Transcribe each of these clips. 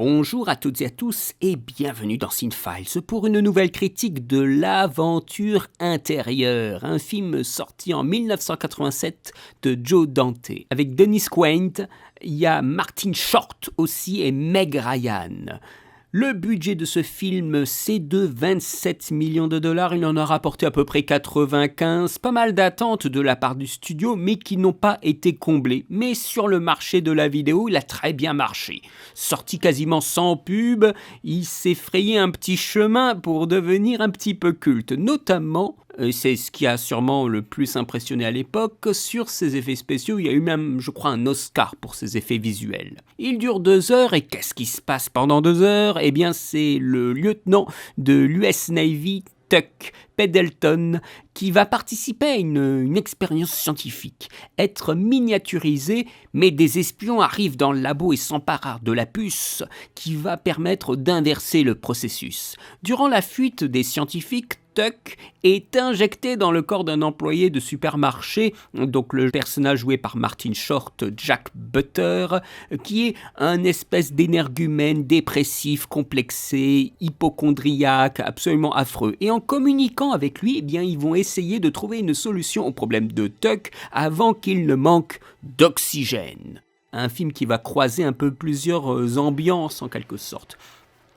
Bonjour à toutes et à tous et bienvenue dans Cinefiles pour une nouvelle critique de L'Aventure intérieure, un film sorti en 1987 de Joe Dante. Avec Dennis Quaid, il y a Martin Short aussi et Meg Ryan. Le budget de ce film, c'est de 27 millions de dollars. Il en a rapporté à peu près 95. Pas mal d'attentes de la part du studio, mais qui n'ont pas été comblées. Mais sur le marché de la vidéo, il a très bien marché. Sorti quasiment sans pub, il s'est frayé un petit chemin pour devenir un petit peu culte. Notamment, c'est ce qui a sûrement le plus impressionné à l'époque, sur ses effets spéciaux. Il y a eu même, je crois, un Oscar pour ses effets visuels. Il dure 2 heures, et qu'est-ce qui se passe pendant 2 heures ? Eh bien, c'est le lieutenant de l'US Navy, Tuck Pendleton, qui va participer à une expérience scientifique, être miniaturisé, mais des espions arrivent dans le labo et s'emparent de la puce qui va permettre d'inverser le processus. Durant la fuite des scientifiques, Tuck est injecté dans le corps d'un employé de supermarché, donc le personnage joué par Martin Short, Jack Butter, qui est un espèce d'énergumène dépressif, complexé, hypocondriaque, absolument affreux. Et en communiquant avec lui, eh bien, ils vont essayer de trouver une solution au problème de Tuck avant qu'il ne manque d'oxygène. Un film qui va croiser un peu plusieurs ambiances en quelque sorte.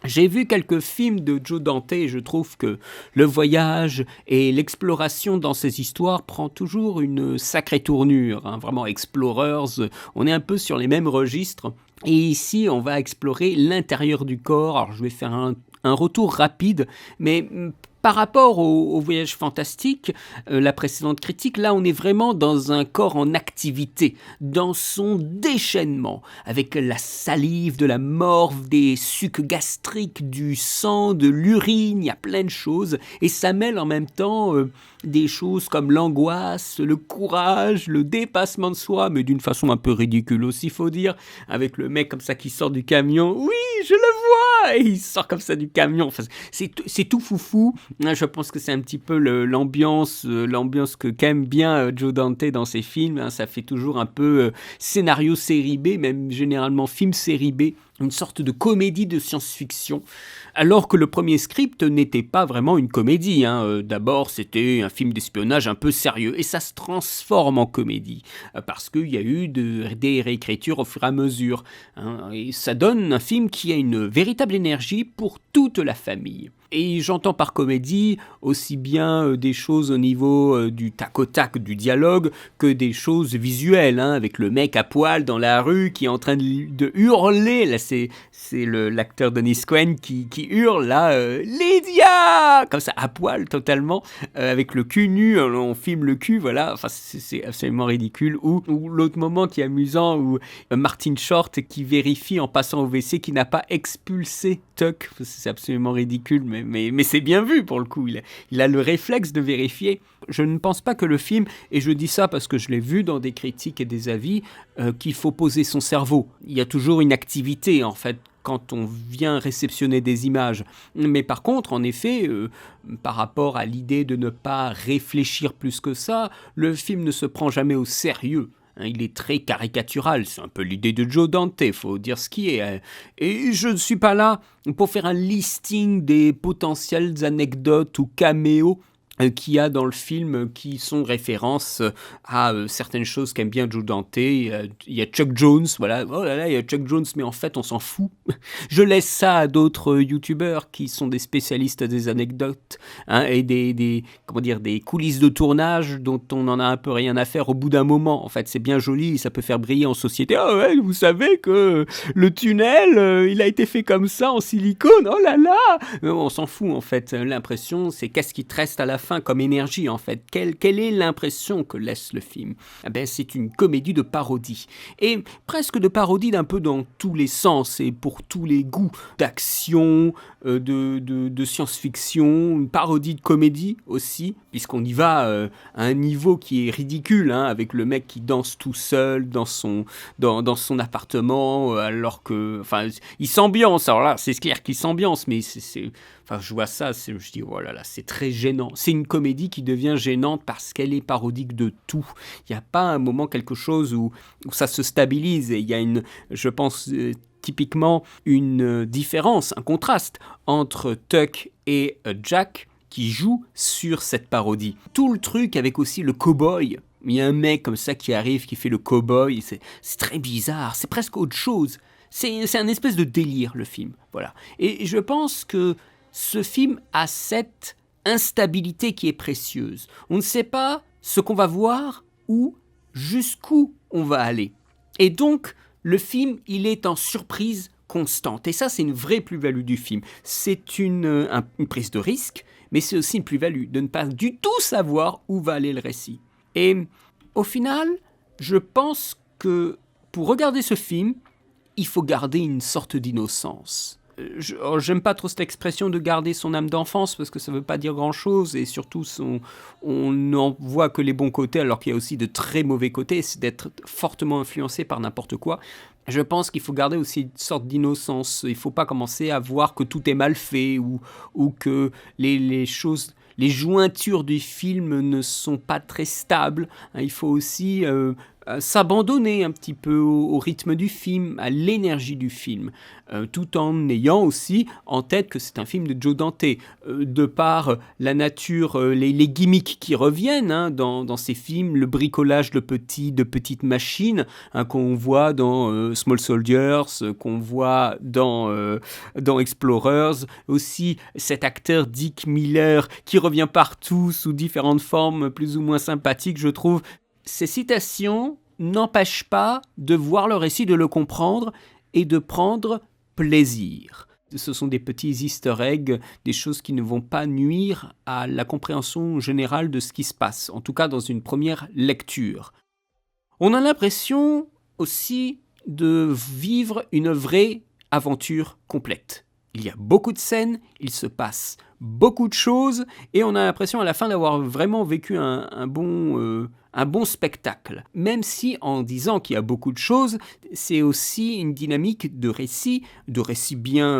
J'ai vu quelques films de Joe Dante et je trouve que le voyage et l'exploration dans ces histoires prend toujours une sacrée tournure. Vraiment, Explorers, on est un peu sur les mêmes registres. Et ici, on va explorer l'intérieur du corps. Alors, je vais faire un retour rapide, mais par rapport au voyage fantastique, la précédente critique, là on est vraiment dans un corps en activité, dans son déchaînement, avec la salive, de la morve, des sucs gastriques, du sang, de l'urine, il y a plein de choses, et ça mêle en même temps des choses comme l'angoisse, le courage, le dépassement de soi, mais d'une façon un peu ridicule aussi, faut dire, avec le mec comme ça qui sort du camion, oui, je le vois, et il sort comme ça du camion, enfin, c'est tout foufou. Je pense que c'est un petit peu l'ambiance qu'aime bien Joe Dante dans ses films. Ça fait toujours un peu scénario série B, même généralement film série B, une sorte de comédie de science-fiction, alors que le premier script n'était pas vraiment une comédie. D'abord, c'était un film d'espionnage un peu sérieux, et ça se transforme en comédie, parce qu'il y a eu des réécritures au fur et à mesure. Et ça donne un film qui a une véritable énergie pour toute la famille. Et j'entends par comédie aussi bien des choses au niveau du tac au tac du dialogue que des choses visuelles, avec le mec à poil dans la rue qui est en train de hurler. Là, c'est l'acteur Dennis Quaid qui hurle là, Lydia, comme ça à poil totalement, avec le cul nu, on filme le cul, voilà. Enfin, c'est absolument ridicule. Ou l'autre moment qui est amusant, où Martin Short qui vérifie en passant au WC qu'il n'a pas expulsé Tuck. C'est absolument ridicule, mais c'est bien vu pour le coup, il a le réflexe de vérifier. Je ne pense pas que le film, et je dis ça parce que je l'ai vu dans des critiques et des avis, qu'il faut poser son cerveau. Il y a toujours une activité en fait quand on vient réceptionner des images. Mais par contre, en effet, par rapport à l'idée de ne pas réfléchir plus que ça, le film ne se prend jamais au sérieux. Il est très caricatural, c'est un peu l'idée de Joe Dante, faut dire ce qui est. Et je ne suis pas là pour faire un listing des potentielles anecdotes ou caméos qu'il y a dans le film qui sont références à certaines choses qu'aime bien Joe Dante. Il y a Chuck Jones, voilà, oh là là, il y a Chuck Jones, mais en fait on s'en fout. Je laisse ça à d'autres youtubeurs qui sont des spécialistes des anecdotes, et des coulisses de tournage dont on n'en a un peu rien à faire au bout d'un moment. En fait, c'est bien joli, ça peut faire briller en société. Ah ouais, vous savez que le tunnel, il a été fait comme ça en silicone, oh là là. On s'en fout en fait. L'impression, c'est qu'est-ce qui te reste à la fin comme énergie en fait. Quelle est l'impression que laisse le film ? C'est une comédie de parodie. Et presque de parodie d'un peu dans tous les sens et pour tous les goûts. D'action, de science-fiction, une parodie de comédie aussi, puisqu'on y va à un niveau qui est ridicule, avec le mec qui danse tout seul dans son appartement, alors que... Enfin, il s'ambiance. Alors là, c'est clair qu'il s'ambiance, mais enfin, je vois ça, je dis, oh là là, c'est très gênant. C'est une comédie qui devient gênante parce qu'elle est parodique de tout. Il n'y a pas un moment, quelque chose où ça se stabilise. Et il y a je pense, typiquement une différence, un contraste entre Tuck et Jack qui joue sur cette parodie. Tout le truc avec aussi le cow-boy. Il y a un mec comme ça qui arrive, qui fait le cow-boy, c'est très bizarre, c'est presque autre chose. C'est un espèce de délire, le film. Voilà. Et je pense que ce film a cette instabilité qui est précieuse. On ne sait pas ce qu'on va voir ou jusqu'où on va aller. Et donc, le film, il est en surprise constante. Et ça, c'est une vraie plus-value du film. C'est une prise de risque, mais c'est aussi une plus-value de ne pas du tout savoir où va aller le récit. Et au final, je pense que pour regarder ce film, il faut garder une sorte d'innocence. J'aime pas trop cette expression de garder son âme d'enfance parce que ça veut pas dire grand chose et surtout on n'en voit que les bons côtés alors qu'il y a aussi de très mauvais côtés, c'est d'être fortement influencé par n'importe quoi. Je pense qu'il faut garder aussi une sorte d'innocence, il faut pas commencer à voir que tout est mal fait ou que les choses, les jointures du film ne sont pas très stables. Il faut aussi s'abandonner un petit peu au rythme du film, à l'énergie du film, tout en ayant aussi en tête que c'est un film de Joe Dante, de par la nature, les gimmicks qui reviennent dans ces films, le bricolage de petites machines qu'on voit dans Small Soldiers, qu'on voit dans Explorers, aussi cet acteur Dick Miller qui revient partout sous différentes formes plus ou moins sympathiques, je trouve. Ces citations n'empêchent pas de voir le récit, de le comprendre et de prendre plaisir. Ce sont des petits easter eggs, des choses qui ne vont pas nuire à la compréhension générale de ce qui se passe, en tout cas dans une première lecture. On a l'impression aussi de vivre une vraie aventure complète. Il y a beaucoup de scènes, il se passe beaucoup de choses, et on a l'impression à la fin d'avoir vraiment vécu un bon spectacle. Même si en disant qu'il y a beaucoup de choses, c'est aussi une dynamique de récit bien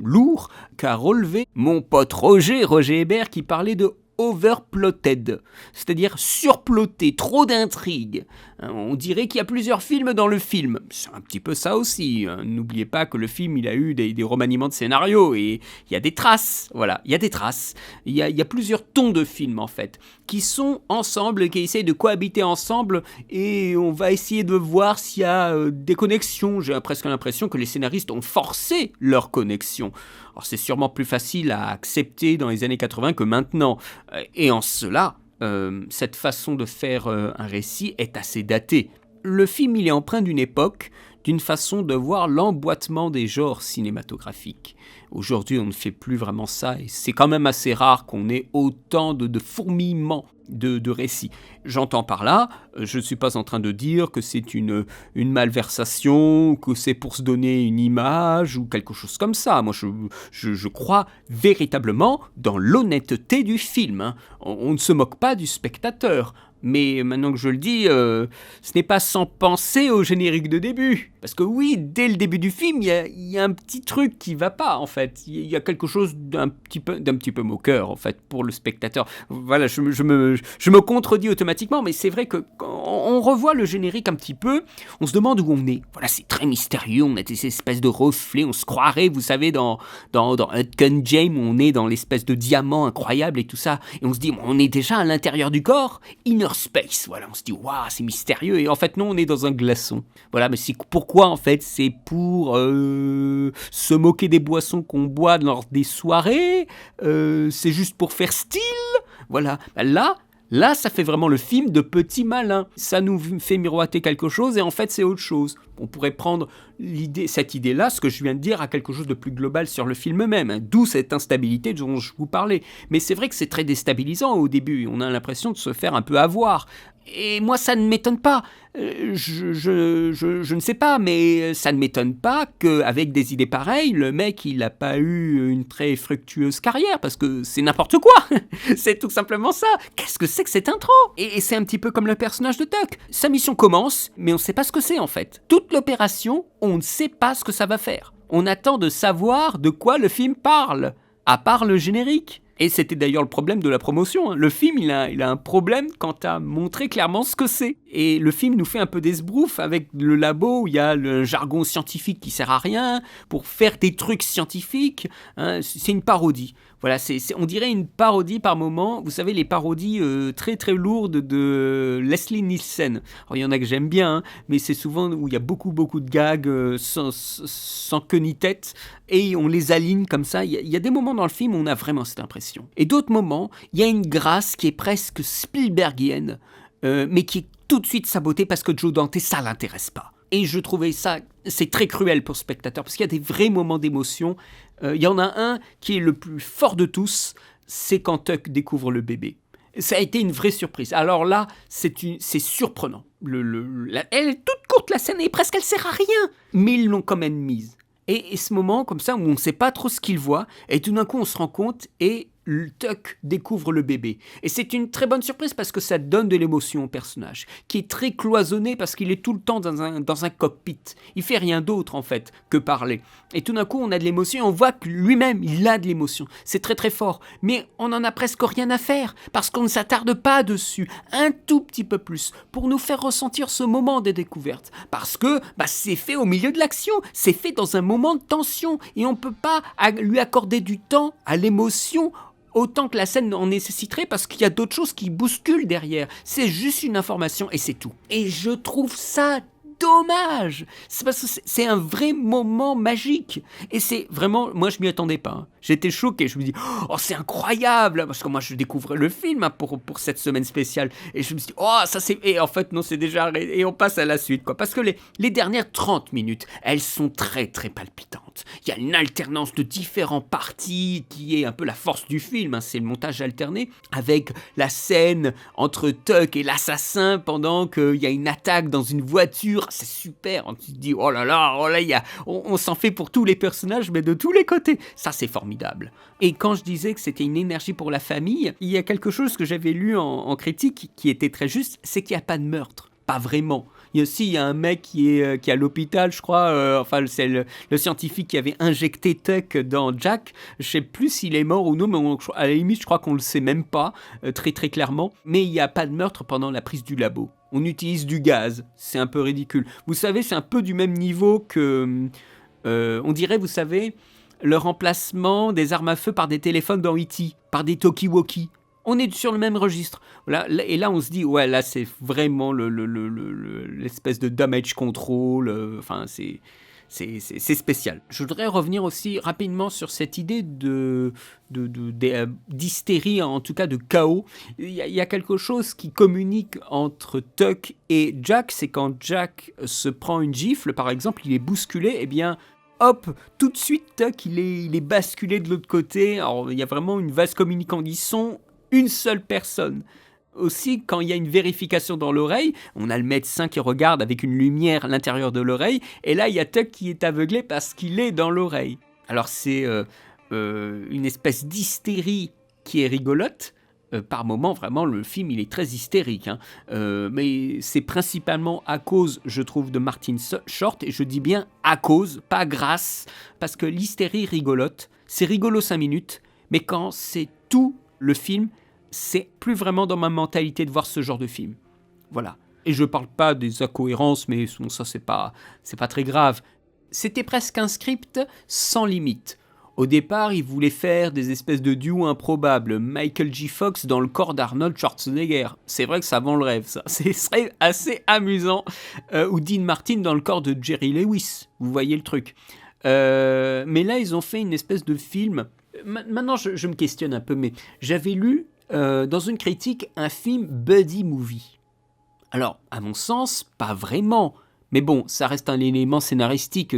lourd, qu'a relevé mon pote Roger Hébert qui parlait de overplotted, c'est-à-dire surploté, trop d'intrigues. On dirait qu'il y a plusieurs films dans le film. C'est un petit peu ça aussi. N'oubliez pas que le film, il a eu des remaniements de scénario et il y a des traces. Voilà, il y a des traces. Il y a plusieurs tons de films, en fait, qui sont ensemble, qui essayent de cohabiter ensemble et on va essayer de voir s'il y a des connexions. J'ai presque l'impression que les scénaristes ont forcé leur connexion. Alors, c'est sûrement plus facile à accepter dans les années 80 que maintenant. Et en cela, cette façon de faire un récit est assez datée. Le film, il est empreint d'une époque, d'une façon de voir l'emboîtement des genres cinématographiques. Aujourd'hui, on ne fait plus vraiment ça, et c'est quand même assez rare qu'on ait autant de fourmillements de récits. J'entends par là, je ne suis pas en train de dire que c'est une malversation, que c'est pour se donner une image ou quelque chose comme ça. Moi, je crois véritablement dans l'honnêteté du film. On ne se moque pas du spectateur. Mais maintenant que je le dis, ce n'est pas sans penser au générique de début. Parce que oui, dès le début du film, il y a un petit truc qui va pas, en fait. Il y a quelque chose d'un petit peu moqueur, en fait, pour le spectateur. Voilà, je me contredis automatiquement, mais c'est vrai que quand on revoit le générique un petit peu, on se demande où on est. Voilà, c'est très mystérieux, on a des espèces de reflets, on se croirait, vous savez, dans Uncut James, on est dans l'espèce de diamant incroyable et tout ça, et on se dit, on est déjà à l'intérieur du corps, inner space, voilà, on se dit, waouh, c'est mystérieux, et en fait, non, on est dans un glaçon. Voilà, mais c'est pourquoi, en fait, c'est pour se moquer des boissons qu'on boit lors des soirées, c'est juste pour faire style, voilà, Là, ça fait vraiment le film de petit malin. Ça nous fait miroiter quelque chose et en fait, c'est autre chose. On pourrait prendre cette idée-là, ce que je viens de dire, à quelque chose de plus global sur le film même. D'où cette instabilité dont je vous parlais. Mais c'est vrai que c'est très déstabilisant au début. On a l'impression de se faire un peu avoir. Et moi, ça ne m'étonne pas. Je ne sais pas, mais ça ne m'étonne pas qu'avec des idées pareilles, le mec, il n'a pas eu une très fructueuse carrière, parce que c'est n'importe quoi. C'est tout simplement ça. Qu'est-ce que c'est que cette intro ? Et c'est un petit peu comme le personnage de Tuck. Sa mission commence, mais on ne sait pas ce que c'est en fait. Toute l'opération, on ne sait pas ce que ça va faire. On attend de savoir de quoi le film parle, à part le générique. Et c'était d'ailleurs le problème de la promotion, hein. Le film, il a un problème quant à montrer clairement ce que c'est. Et le film nous fait un peu d'esbrouf avec le labo où il y a le jargon scientifique qui sert à rien, pour faire des trucs scientifiques, hein. C'est une parodie. Voilà, on dirait une parodie par moment. Vous savez, les parodies très très lourdes de Leslie Nielsen. Alors, il y en a que j'aime bien, hein, mais c'est souvent où il y a beaucoup de gags sans queue ni tête, et on les aligne comme ça. Il y a des moments dans le film où on a vraiment cette impression. Et d'autres moments, il y a une grâce qui est presque Spielbergienne, mais qui est tout de suite sabotée parce que Joe Dante, ça l'intéresse pas. Et je trouvais ça, c'est très cruel pour le spectateur, parce qu'il y a des vrais moments d'émotion. Il y en a un qui est le plus fort de tous, c'est quand Tuck découvre le bébé. Ça a été une vraie surprise. Alors là, c'est surprenant. Elle est toute courte, la scène, et presque elle sert à rien. Mais ils l'ont quand même mise. Et ce moment comme ça où on ne sait pas trop ce qu'il voit, et tout d'un coup on se rend compte, et Tuck découvre le bébé. Et c'est une très bonne surprise parce que ça donne de l'émotion au personnage, qui est très cloisonné parce qu'il est tout le temps dans un cockpit. Il fait rien d'autre en fait que parler. Et tout d'un coup on a de l'émotion, et on voit que lui-même il a de l'émotion. C'est très très fort. Mais on en a presque rien à faire parce qu'on ne s'attarde pas dessus un tout petit peu plus pour nous faire ressentir ce moment de découverte. Parce que c'est fait au milieu de l'action, c'est fait dans un moment de tension et on ne peut pas lui accorder du temps à l'émotion autant que la scène en nécessiterait parce qu'il y a d'autres choses qui bousculent derrière. C'est juste une information et c'est tout. Et je trouve ça dommage. C'est parce que c'est un vrai moment magique. Et c'est vraiment, moi je m'y attendais pas, hein. J'étais choqué, je me dis, oh c'est incroyable, parce que moi je découvrais le film, hein, pour cette semaine spéciale, et je me suis dit, oh ça c'est, et en fait non c'est déjà arrêté, et on passe à la suite quoi, parce que les dernières 30 minutes, elles sont très très palpitantes. Il y a une alternance de différents parties qui est un peu la force du film, hein, c'est le montage alterné, avec la scène entre Tuck et l'assassin pendant qu'il y a une attaque dans une voiture, c'est super, on se dit, oh là, on s'en fait pour tous les personnages, mais de tous les côtés, ça c'est formidable. Et quand je disais que c'était une énergie pour la famille, il y a quelque chose que j'avais lu en critique qui était très juste, c'est qu'il n'y a pas de meurtre. Pas vraiment. Il y a un mec qui est à l'hôpital, je crois, c'est le scientifique qui avait injecté Tuck dans Jack. Je sais plus s'il est mort ou non, mais à la limite, je crois qu'on le sait même pas, très très clairement. Mais il n'y a pas de meurtre pendant la prise du labo. On utilise du gaz, c'est un peu ridicule. Vous savez, c'est un peu du même niveau que, on dirait, vous savez, le remplacement des armes à feu par des téléphones dans E.T., par des talkie-walkie. On est sur le même registre. Voilà, et là, on se dit, ouais, là, c'est vraiment l'espèce de damage control. C'est spécial. Je voudrais revenir aussi rapidement sur cette idée d'hystérie, en tout cas de chaos. Il y a quelque chose qui communique entre Tuck et Jack, c'est quand Jack se prend une gifle, par exemple, il est bousculé, eh bien, hop, tout de suite, Tuck, il est basculé de l'autre côté. Alors, il y a vraiment une vase communicante. Ils sont une seule personne. Aussi, quand il y a une vérification dans l'oreille, on a le médecin qui regarde avec une lumière à l'intérieur de l'oreille, et là, il y a Tuck qui est aveuglé parce qu'il est dans l'oreille. Alors, c'est une espèce d'hystérie qui est rigolote. Par moments, vraiment, le film, il est très hystérique, hein. Mais c'est principalement à cause, je trouve, de Martin Short, et je dis bien à cause, pas grâce, parce que l'hystérie rigolote, c'est rigolo 5 minutes, mais quand c'est tout le film, c'est plus vraiment dans ma mentalité de voir ce genre de film. Voilà. Et je parle pas des incohérences, mais bon, ça, c'est pas très grave. C'était presque un script sans limite. Au départ, ils voulaient faire des espèces de duos improbables. Michael J. Fox dans le corps d'Arnold Schwarzenegger. C'est vrai que ça vend le rêve, ça. Ce serait assez amusant. Ou Dean Martin dans le corps de Jerry Lewis. Vous voyez le truc. Mais là, ils ont fait une espèce de film. Maintenant, je me questionne un peu, mais j'avais lu dans une critique un film buddy movie. Alors, à mon sens, pas vraiment. Mais bon, ça reste un élément scénaristique,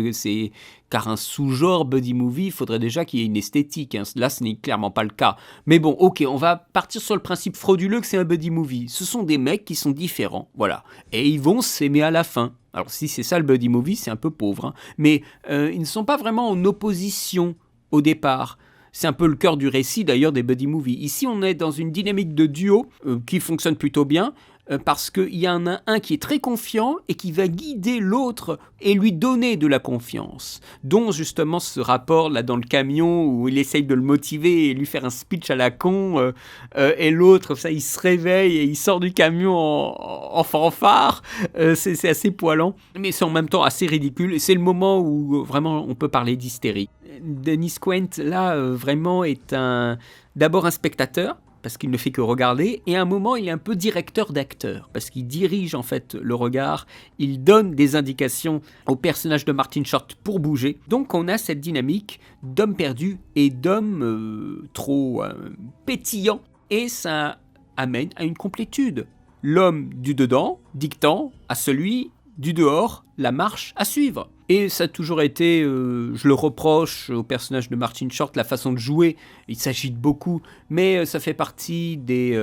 car un sous-genre buddy movie, il faudrait déjà qu'il y ait une esthétique, hein. Là, ce n'est clairement pas le cas. Mais bon, ok, on va partir sur le principe frauduleux que c'est un buddy movie. Ce sont des mecs qui sont différents, voilà. Et ils vont s'aimer à la fin. Alors si c'est ça le buddy movie, c'est un peu pauvre, hein. Mais ils ne sont pas vraiment en opposition au départ. C'est un peu le cœur du récit d'ailleurs des buddy movies. Ici, on est dans une dynamique de duo qui fonctionne plutôt bien. parce qu'il y en a un qui est très confiant et qui va guider l'autre et lui donner de la confiance. Dont justement ce rapport là dans le camion où il essaye de le motiver et lui faire un speech à la con, et l'autre, ça, il se réveille et il sort du camion en fanfare. C'est assez poilant, mais c'est en même temps assez ridicule. Et c'est le moment où vraiment on peut parler d'hystérie. Dennis Quaint, là, vraiment est d'abord un spectateur, parce qu'il ne fait que regarder, et à un moment, il est un peu directeur d'acteur, parce qu'il dirige en fait le regard, il donne des indications au personnage de Martin Short pour bouger. Donc on a cette dynamique d'homme perdu et d'homme trop pétillant, et ça amène à une complétude. L'homme du dedans dictant à celui du dehors la marche à suivre. Et ça a toujours été, je le reproche au personnage de Martin Short, la façon de jouer, il s'agite beaucoup, mais ça fait partie des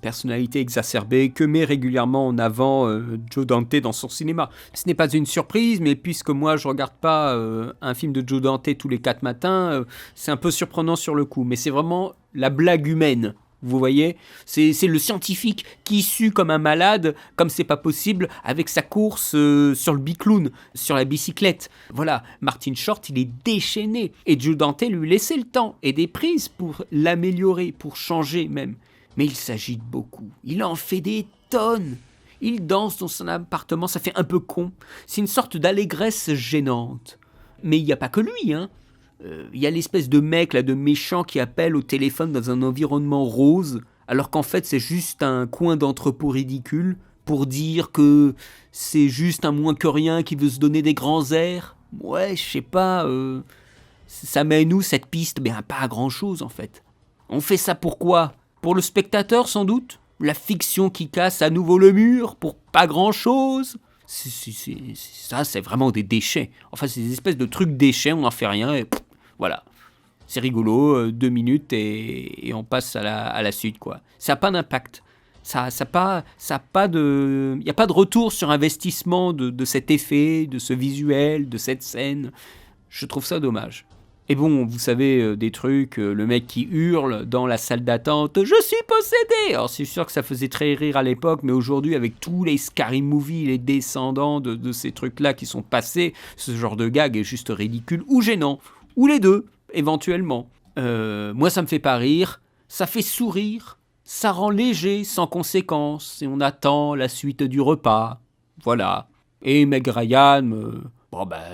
personnalités exacerbées que met régulièrement en avant Joe Dante dans son cinéma. Ce n'est pas une surprise, mais puisque moi je regarde pas un film de Joe Dante tous les 4 matins, c'est un peu surprenant sur le coup, mais c'est vraiment la blague humaine. Vous voyez, c'est le scientifique qui sue comme un malade, comme c'est pas possible, avec sa course sur le bicloun, sur la bicyclette. Voilà, Martin Short, il est déchaîné. Et Joe Dante lui laissait le temps et des prises pour l'améliorer, pour changer même. Mais il s'agite beaucoup. Il en fait des tonnes. Il danse dans son appartement, ça fait un peu con. C'est une sorte d'allégresse gênante. Mais il n'y a pas que lui, hein. Il y a l'espèce de mec là, de méchant qui appelle au téléphone dans un environnement rose, alors qu'en fait c'est juste un coin d'entrepôt ridicule pour dire que c'est juste un moins que rien qui veut se donner des grands airs. Ouais, je sais pas, ça mène où cette piste? Ben pas à grand chose en fait. On fait ça pourquoi? Pour le spectateur sans doute? La fiction qui casse à nouveau le mur pour pas grand chose? Ça c'est vraiment des déchets. Enfin c'est des espèces de trucs déchets, on n'en fait rien et voilà, c'est rigolo, 2 minutes et on passe à la suite, quoi. Ça n'a pas d'impact. Il n'y a pas de retour sur investissement de cet effet, de ce visuel, de cette scène. Je trouve ça dommage. Et bon, vous savez, des trucs, le mec qui hurle dans la salle d'attente « Je suis possédé !» Alors c'est sûr que ça faisait très rire à l'époque, mais aujourd'hui, avec tous les Scary Movie, les descendants de ces trucs-là qui sont passés, ce genre de gag est juste ridicule ou gênant. Ou les deux, éventuellement. Moi, ça me fait pas rire, ça fait sourire, ça rend léger, sans conséquence, et on attend la suite du repas. Voilà. Et Meg Ryan...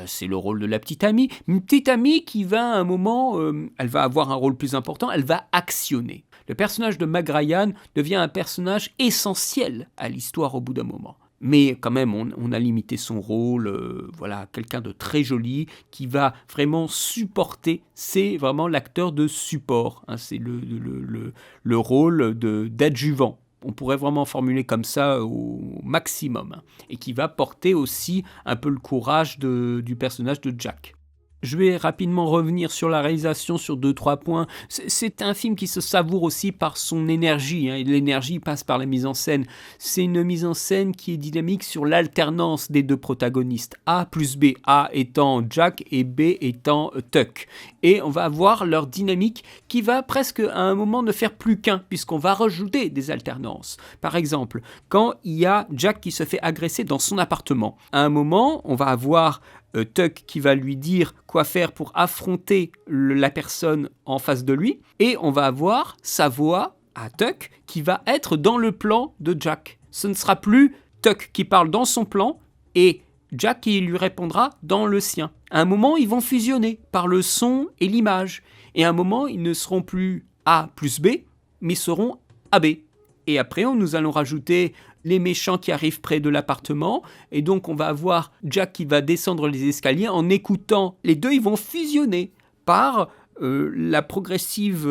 c'est le rôle de la petite amie. Une petite amie qui va, à un moment, elle va avoir un rôle plus important, elle va actionner. Le personnage de Meg Ryan devient un personnage essentiel à l'histoire au bout d'un moment. Mais quand même, on a limité son rôle, voilà, quelqu'un de très joli qui va vraiment supporter, c'est vraiment l'acteur de support, hein, c'est le rôle d'adjuvant. On pourrait vraiment formuler comme ça au maximum. Et qui va porter aussi un peu le courage du personnage de Jack. Je vais rapidement revenir sur la réalisation, sur 2-3 points. C'est un film qui se savoure aussi par son énergie, hein, et l'énergie passe par la mise en scène. C'est une mise en scène qui est dynamique sur l'alternance des deux protagonistes, A plus B, A étant Jack et B étant Tuck. Et on va avoir leur dynamique qui va presque à un moment ne faire plus qu'un, puisqu'on va rajouter des alternances. Par exemple, quand il y a Jack qui se fait agresser dans son appartement, à un moment, on va avoir Tuck qui va lui dire quoi faire pour affronter la personne en face de lui, et on va avoir sa voix à Tuck qui va être dans le plan de Jack. Ce ne sera plus Tuck qui parle dans son plan et Jack qui lui répondra dans le sien. À un moment, ils vont fusionner par le son et l'image, et à un moment, ils ne seront plus A plus B, mais seront AB. Et après, nous allons rajouter les méchants qui arrivent près de l'appartement, et donc on va avoir Jack qui va descendre les escaliers en écoutant. Les deux, ils vont fusionner par le progressif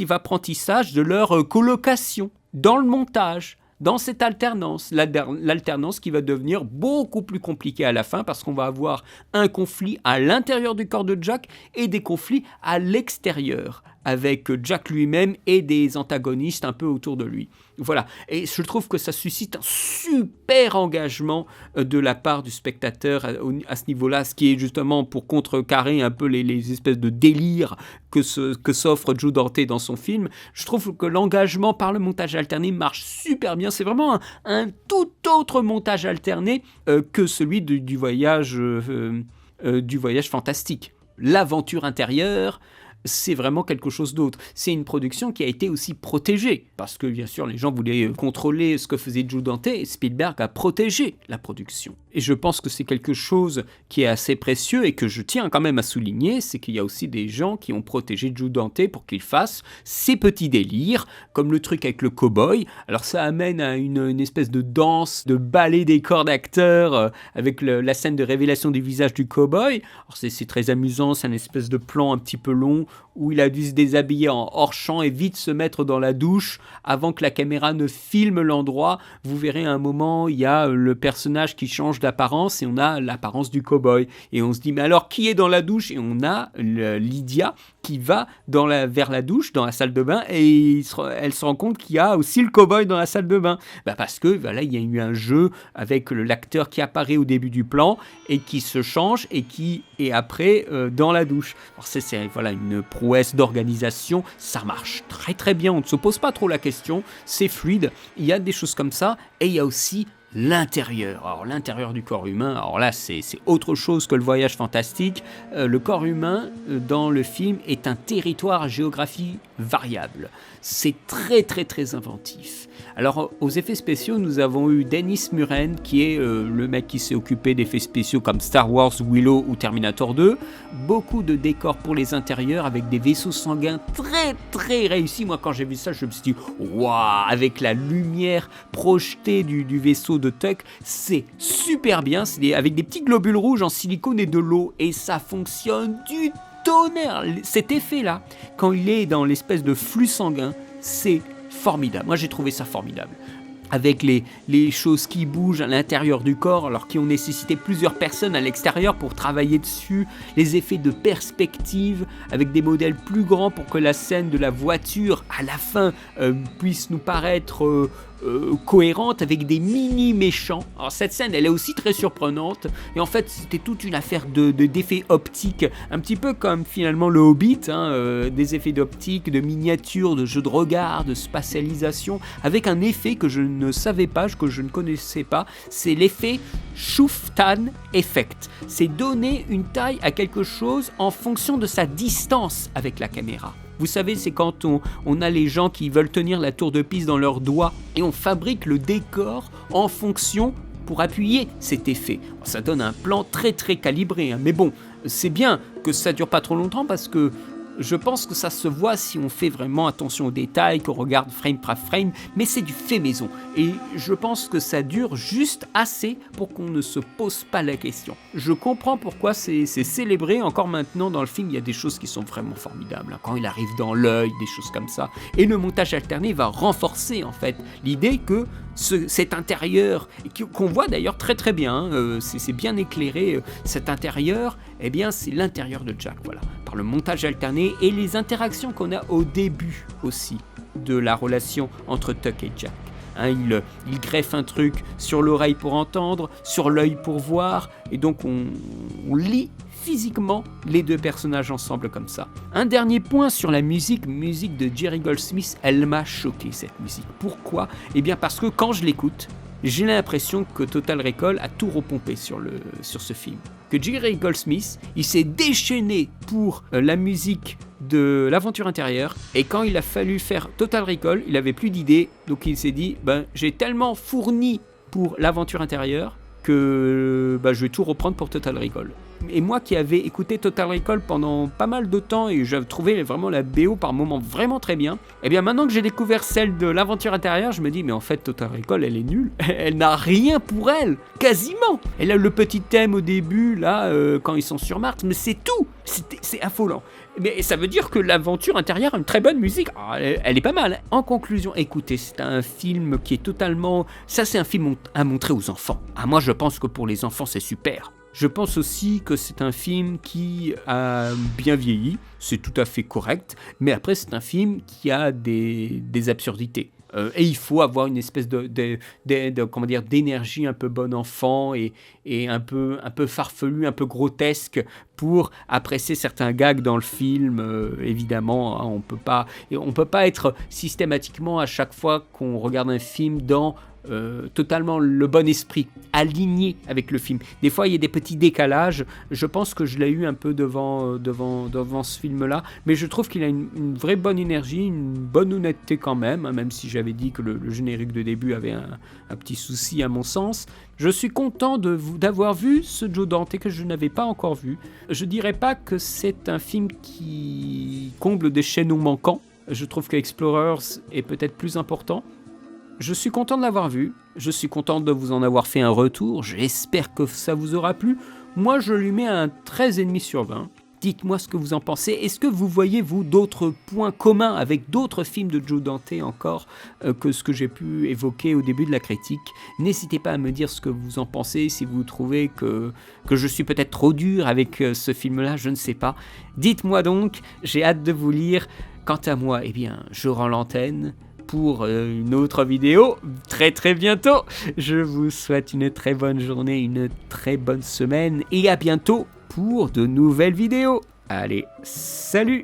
apprentissage de leur colocation dans le montage, dans cette alternance. L'alternance qui va devenir beaucoup plus compliquée à la fin parce qu'on va avoir un conflit à l'intérieur du corps de Jack et des conflits à l'extérieur, avec Jack lui-même et des antagonistes un peu autour de lui. Voilà, et je trouve que ça suscite un super engagement de la part du spectateur à ce niveau-là, ce qui est justement pour contrecarrer un peu les espèces de délires que s'offre Joe Dante dans son film. Je trouve que l'engagement par le montage alterné marche super bien. C'est vraiment un tout autre montage alterné que celui du voyage fantastique. L'aventure intérieure, c'est vraiment quelque chose d'autre. C'est une production qui a été aussi protégée, parce que bien sûr les gens voulaient contrôler ce que faisait Joe Dante, et Spielberg a protégé la production. Et je pense que c'est quelque chose qui est assez précieux et que je tiens quand même à souligner, c'est qu'il y a aussi des gens qui ont protégé Joe Dante pour qu'il fasse ces petits délires, comme le truc avec le cow-boy. Alors ça amène à une espèce de danse, de ballet des corps d'acteurs, avec la scène de révélation du visage du cow-boy. Alors c'est très amusant, c'est une espèce de plan un petit peu long, où il a dû se déshabiller en hors-champ et vite se mettre dans la douche avant que la caméra ne filme l'endroit. Vous verrez à un moment, il y a le personnage qui change d'apparence et on a l'apparence du cow-boy. Et on se dit, mais alors qui est dans la douche ? Et on a Lydia qui va vers la douche, dans la salle de bain, et elle se rend compte qu'il y a aussi le cow-boy dans la salle de bain. Parce que voilà, il y a eu un jeu avec l'acteur qui apparaît au début du plan et qui se change et qui est après dans la douche. Alors c'est voilà, une prouesse d'organisation, ça marche très très bien, on ne se pose pas trop la question, c'est fluide, il y a des choses comme ça, et il y a aussi l'intérieur. Alors l'intérieur du corps humain, alors là c'est autre chose que le voyage fantastique. Le corps humain dans le film est un territoire à géographie variable. C'est très très très inventif. Alors aux effets spéciaux, nous avons eu Dennis Muren qui est le mec qui s'est occupé d'effets spéciaux comme Star Wars, Willow ou Terminator 2. Beaucoup de décors pour les intérieurs avec des vaisseaux sanguins très très réussis. Moi quand j'ai vu ça, je me suis dit waouh, avec la lumière projetée du vaisseau de Tuck, c'est super bien. C'est avec des petits globules rouges en silicone et de l'eau, et ça fonctionne du tonnerre. Cet effet là, quand il est dans l'espèce de flux sanguin, c'est formidable. Moi j'ai trouvé ça formidable. Avec les choses qui bougent à l'intérieur du corps, alors qui ont nécessité plusieurs personnes à l'extérieur pour travailler dessus, les effets de perspective avec des modèles plus grands pour que la scène de la voiture à la fin puisse nous paraître cohérente avec des mini méchants. Alors cette scène elle est aussi très surprenante, et en fait c'était toute une affaire d'effets optiques, un petit peu comme finalement le Hobbit, des effets d'optique, de miniatures, de jeux de regard, de spatialisation, avec un effet que je ne savais pas, que je ne connaissais pas, c'est l'effet Shuftan Effect. C'est donner une taille à quelque chose en fonction de sa distance avec la caméra. Vous savez, c'est quand on a les gens qui veulent tenir la tour de Pise dans leurs doigts et on fabrique le décor en fonction pour appuyer cet effet. Ça donne un plan très très calibré, mais bon, c'est bien que ça dure pas trop longtemps parce que je pense que ça se voit si on fait vraiment attention aux détails, qu'on regarde frame par frame, mais c'est du fait maison. Et je pense que ça dure juste assez pour qu'on ne se pose pas la question. Je comprends pourquoi c'est célébré. Encore maintenant dans le film, il y a des choses qui sont vraiment formidables. Quand il arrive dans l'œil, des choses comme ça. Et le montage alterné va renforcer en fait l'idée que cet intérieur, qu'on voit d'ailleurs très très bien, c'est bien éclairé, cet intérieur, eh bien c'est l'intérieur de Jack, voilà, par le montage alterné et les interactions qu'on a au début aussi de la relation entre Tuck et Jack. Il greffe un truc sur l'oreille pour entendre, sur l'œil pour voir, et donc on lit physiquement les deux personnages ensemble comme ça. Un dernier point sur la musique de Jerry Goldsmith, elle m'a choqué cette musique. Pourquoi ? Eh bien parce que quand je l'écoute, j'ai l'impression que Total Recall a tout repompé sur ce film. Que Jerry Goldsmith, il s'est déchaîné pour la musique de l'aventure intérieure, et quand il a fallu faire Total Recall, il avait plus d'idées, donc il s'est dit, j'ai tellement fourni pour l'aventure intérieure que je vais tout reprendre pour Total Recall. Et moi qui avais écouté Total Recall pendant pas mal de temps et j'avais trouvé vraiment la BO par moments vraiment très bien, et bien maintenant que j'ai découvert celle de l'aventure intérieure, je me dis mais en fait Total Recall elle est nulle, elle n'a rien pour elle, quasiment. Elle a le petit thème au début là quand ils sont sur Mars, mais c'est tout, c'est affolant. Mais ça veut dire que l'aventure intérieure a une très bonne musique. Elle est pas mal. En conclusion, écoutez, c'est un film qui est totalement... Ça, c'est un film à montrer aux enfants. Moi, je pense que pour les enfants, c'est super. Je pense aussi que c'est un film qui a bien vieilli, c'est tout à fait correct, mais après c'est un film qui a des absurdités. Et il faut avoir une espèce comment dire, d'énergie un peu bon enfant et un peu farfelu, un peu grotesque pour apprécier certains gags dans le film. Évidemment, hein, on peut pas être systématiquement à chaque fois qu'on regarde un film dans totalement le bon esprit, aligné avec le film. Des fois, il y a des petits décalages. Je pense que je l'ai eu un peu devant ce film-là, mais je trouve qu'il a une vraie bonne énergie, une bonne honnêteté quand même, hein, même si j'avais dit que le générique de début avait un petit souci à mon sens. Je suis content d'avoir vu ce Joe Dante que je n'avais pas encore vu. Je dirais pas que c'est un film qui comble des chaînons manquants. Je trouve que Explorers est peut-être plus important. Je suis content de l'avoir vu, je suis content de vous en avoir fait un retour, j'espère que ça vous aura plu. Moi, je lui mets un 13,5 sur 20. Dites-moi ce que vous en pensez. Est-ce que vous voyez, vous, d'autres points communs avec d'autres films de Joe Dante encore que ce que j'ai pu évoquer au début de la critique? N'hésitez pas à me dire ce que vous en pensez, si vous trouvez que je suis peut-être trop dur avec ce film-là, je ne sais pas. Dites-moi donc, j'ai hâte de vous lire. Quant à moi, eh bien, je rends l'antenne pour une autre vidéo très très bientôt. Je vous souhaite une très bonne journée, une très bonne semaine et à bientôt pour de nouvelles vidéos. Allez, salut!